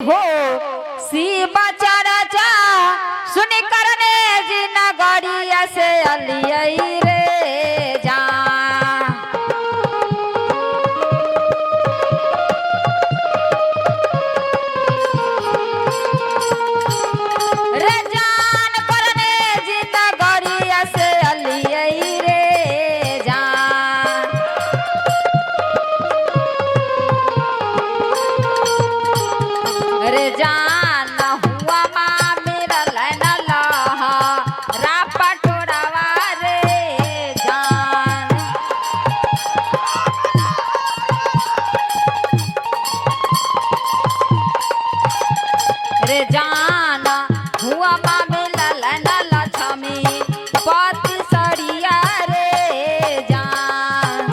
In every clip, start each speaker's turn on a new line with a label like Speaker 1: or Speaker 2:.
Speaker 1: हो शिव चर्चा सुन करने जी नगरिया से अलियई रे जा रे जान करने जी नगरिया से अलियई रे जा रे जान हुआ माँ मेरा लैना लहा रापा टोरावा रे जान रे जान हुआ माँ मेरा लैना लछमी पति सरिया रे जान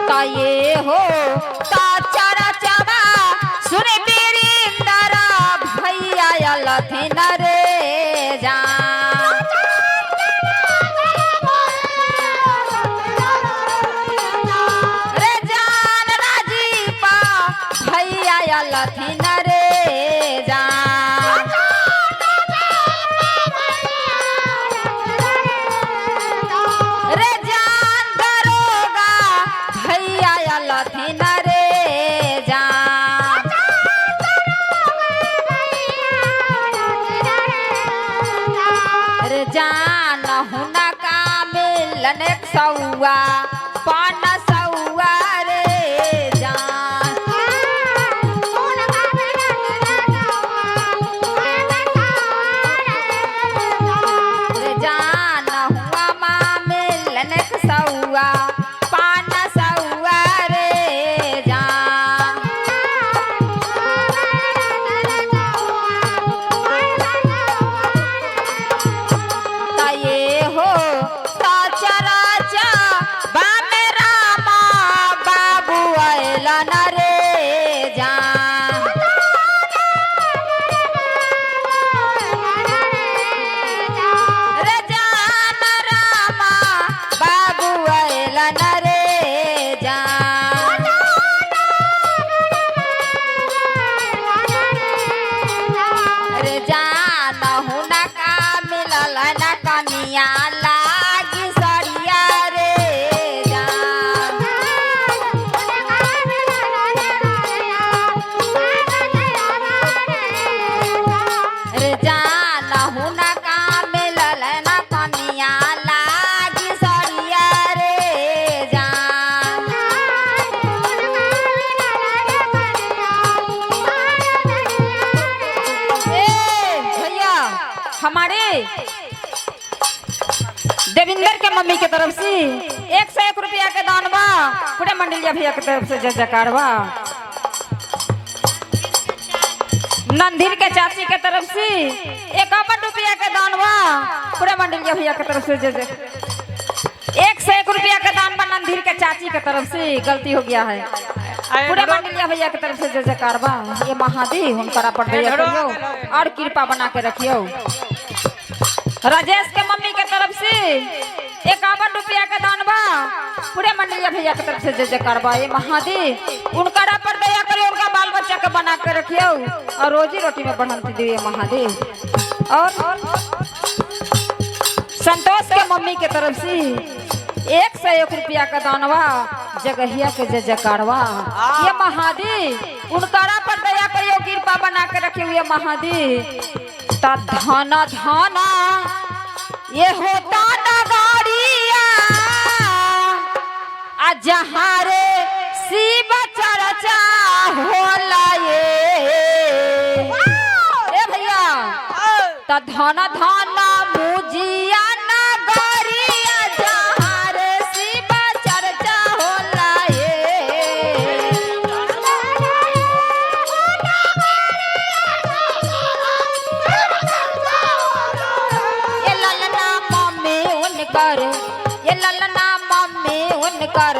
Speaker 1: ता ये हो ता चारा चावा सुन मेरी इंदरा भैया लथिन रे जान रे जान राजीपा भैया लथिन रे जान रे जान दरोगा भैया लथिन रे जान रे जान हुना का मिलन सौआ पान सौआ रे जान रे जान हुआ माँ मिलन सौआ पान सौआ रे जान ता ये हो ता चरा चा बा मेरा माँ बाबू ऐलन रे जान रे जान रामा बाबू ऐलन रे जान रे जान हुना का मिलल न कनिया लागी सरिया रे जान रे जान हुना का मिलल न कनिया लागी सरिया रे जान ए भैया हमारे देविंदर के मम्मी के तरफ से 101 रुपया के दान बा पूरे मंडलिया भैया के तरफ से जय जयकार बा नंदीर के चाची के तरफ से 51 रुपया के दान बा पूरे मंडलिया भैया के तरफ से जय जय 101 रुपया के दान बा नंदीर के चाची के तरफ से गलती हो गया है पूरे मंडलिया भैया के तरफ से जय जयकार बा ये महादेव उनका पर दया करियो और कृपा बना के रखियो राजेश के मम्मी के तरफ से 51 रुपया के दान बा पूरे मंडलिया भैया के तरफ से जय जयकार बा ये महादेव उनका पर दया करियो उनका बाल बच्चा के बना के रखियो और रोजी रोटी में बढ़ंती दिए महादेव और संतोष के मम्मी के तरफ से 101 रुपया का दानवा जगहिया के जय जयकारवा ये महादेव उनका पर दया करियो कृपा बना के रखियो ये महादेव ता धना धना ये होता नगारिया आ जहाँ रे शिव चर्चा होला ये भैया ता धना धना मुजिया नगारिया जहाँ रे शिव चर्चा होला ये ललना मम्मी उनकर ये ललना मम्मी उनकर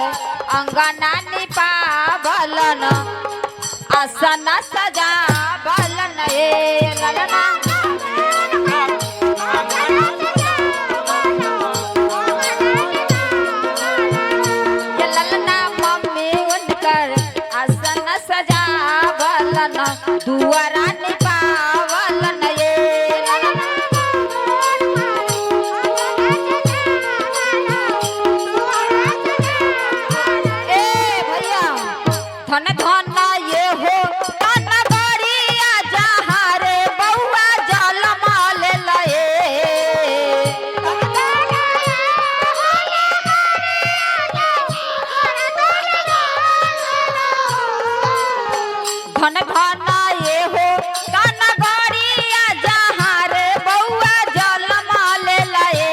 Speaker 1: अंगना निपावलन आसन सजावलन ये ललना धन दुआरा निपावलन ये भैया धन धन ये हो धन गरिया जहाँ रे बउआ जलमा ले लए धन धन ये हो धन गरिया जहाँ रे बउआ जलमा ले लए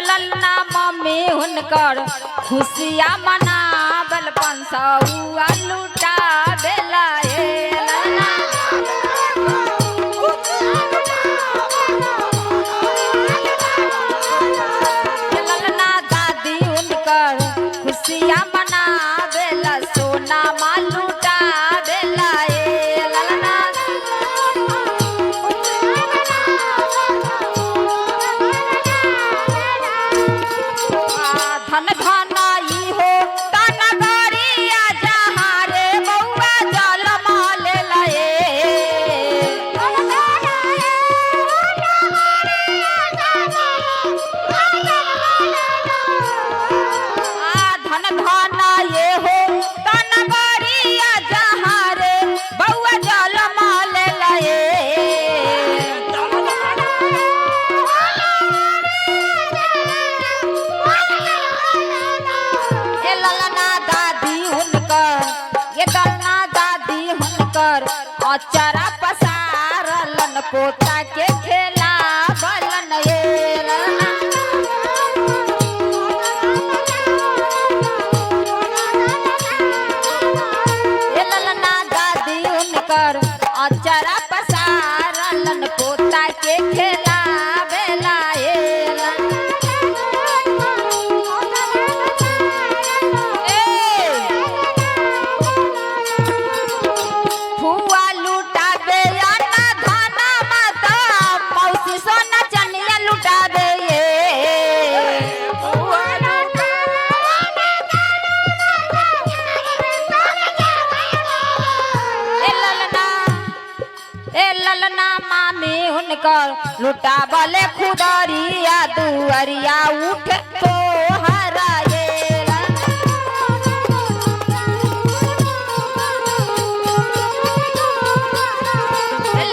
Speaker 1: ललना मम्मी हुनकर खुशिया मनावल 500 लुटा देला ललना दादी हुनकर खुशिया मनावेला सोना मा लुटा देला ललना धन धन ई हो धन गरिया जहाँ रे बउआ जलमा ले लए धन धन ये हो धन गरिया जहाँ रे बउआ जलमा ले लए ललना दादी हुनकर अचारा पसारलन पोता के खेला बलन ये ललना ललना दादी हुनकर अचारा पसारलन पोता के खेला बेला ये फुआ लुटा दे ना धन माता मौसी सोना चनिया लुटा दे ललना मामी हुनकर लुटा बले खुदरिया दुअरिया उठ तो हरा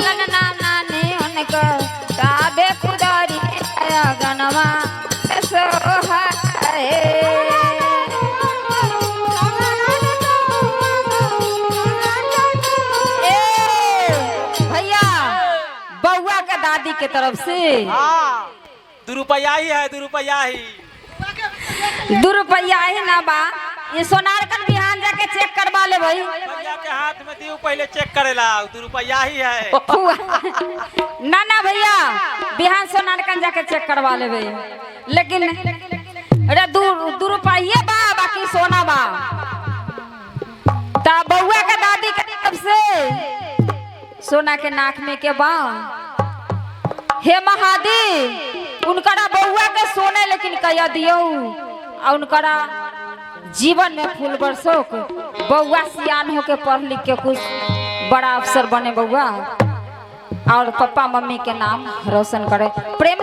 Speaker 1: ललना नानी हुनकर ताबे खुदरिया गनवा भैया बउआ के दादी के तरफ से
Speaker 2: 2 रुपया ही है 2 रुपया ही
Speaker 1: 2 रुपया ही ना बा ये सोनार कन बिहान जाके चेक करवा ले भाई
Speaker 2: भैया के हाथ में दियो पहले चेक करेला 2 रुपया ही है
Speaker 1: ना ना भैया बिहान सोनार कन जाके चेक करवा ले भाई लेकिन अरे 2 रुपया बा बाकी सोना बा ता बउआ के दादी के तरफ से सोना के नाक में के बा हे महादेव उनकरा बउआ के सोने लेकिन कया दियो और उनकरा जीवन में फूल बरसो बउआ सियान होके पढ़ लिख के कुछ बड़ा अफसर बने बउआ और पापा मम्मी के नाम रोशन करे प्रेम